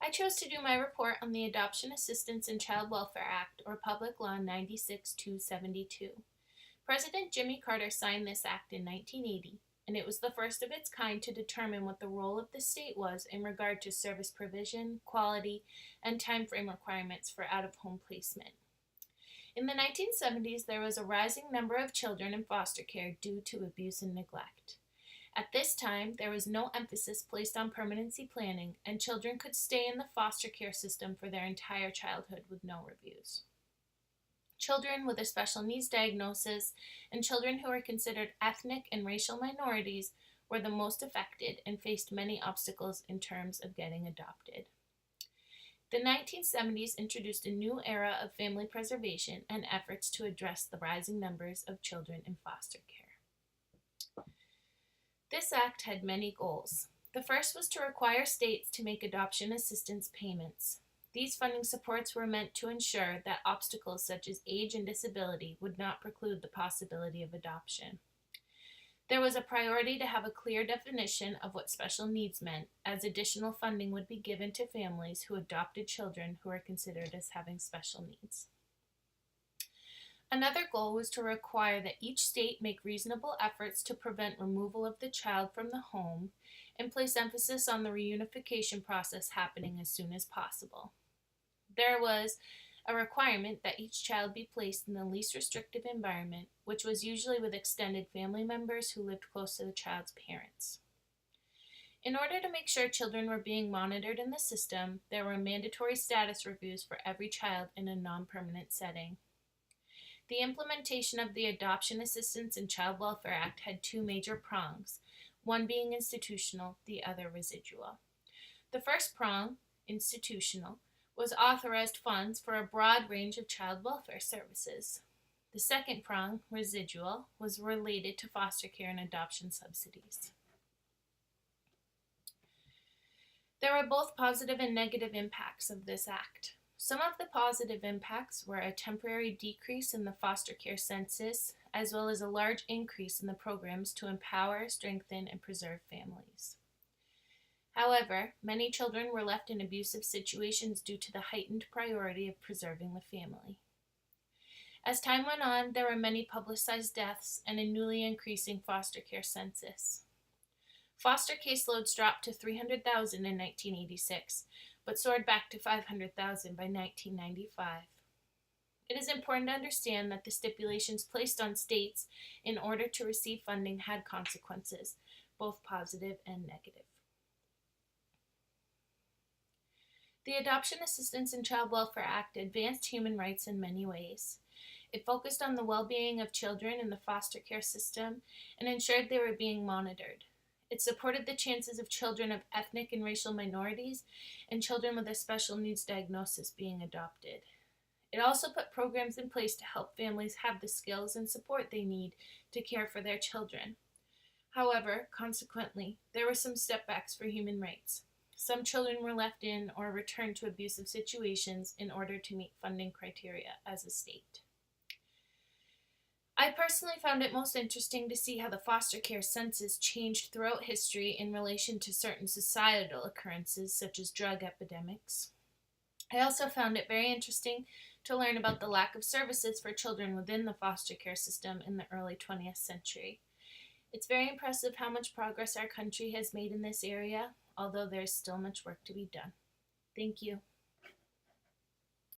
I chose to do my report on the Adoption Assistance and Child Welfare Act, or Public Law 96-272. President Jimmy Carter signed this act in 1980, and it was the first of its kind to determine what the role of the state was in regard to service provision, quality, and time frame requirements for out-of-home placement. In the 1970s, there was a rising number of children in foster care due to abuse and neglect. At this time, there was no emphasis placed on permanency planning, and children could stay in the foster care system for their entire childhood with no reviews. Children with a special needs diagnosis and children who were considered ethnic and racial minorities were the most affected and faced many obstacles in terms of getting adopted. The 1970s introduced a new era of family preservation and efforts to address the rising numbers of children in foster care. This act had many goals. The first was to require states to make adoption assistance payments. These funding supports were meant to ensure that obstacles such as age and disability would not preclude the possibility of adoption. There was a priority to have a clear definition of what special needs meant, as additional funding would be given to families who adopted children who were considered as having special needs. Another goal was to require that each state make reasonable efforts to prevent removal of the child from the home and place emphasis on the reunification process happening as soon as possible. There was a requirement that each child be placed in the least restrictive environment, which was usually with extended family members who lived close to the child's parents. In order to make sure children were being monitored in the system, there were mandatory status reviews for every child in a non-permanent setting. The implementation of the Adoption Assistance and Child Welfare Act had two major prongs, one being institutional, the other residual. The first prong, institutional, was authorized funds for a broad range of child welfare services. The second prong, residual, was related to foster care and adoption subsidies. There were both positive and negative impacts of this act. Some of the positive impacts were a temporary decrease in the foster care census, as well as a large increase in the programs to empower, strengthen, and preserve families. However, many children were left in abusive situations due to the heightened priority of preserving the family. As time went on, there were many publicized deaths and a newly increasing foster care census. Foster caseloads dropped to 300,000 in 1986, but soared back to 500,000 by 1995. It is important to understand that the stipulations placed on states in order to receive funding had consequences, both positive and negative. The Adoption Assistance and Child Welfare Act advanced human rights in many ways. It focused on the well-being of children in the foster care system and ensured they were being monitored. It supported the chances of children of ethnic and racial minorities and children with a special needs diagnosis being adopted. It also put programs in place to help families have the skills and support they need to care for their children. However, consequently, there were some setbacks for human rights. Some children were left in or returned to abusive situations in order to meet funding criteria as a state. I personally found it most interesting to see how the foster care census changed throughout history in relation to certain societal occurrences such as drug epidemics. I also found it very interesting to learn about the lack of services for children within the foster care system in the early 20th century. It's very impressive how much progress our country has made in this area, although there's still much work to be done. Thank you.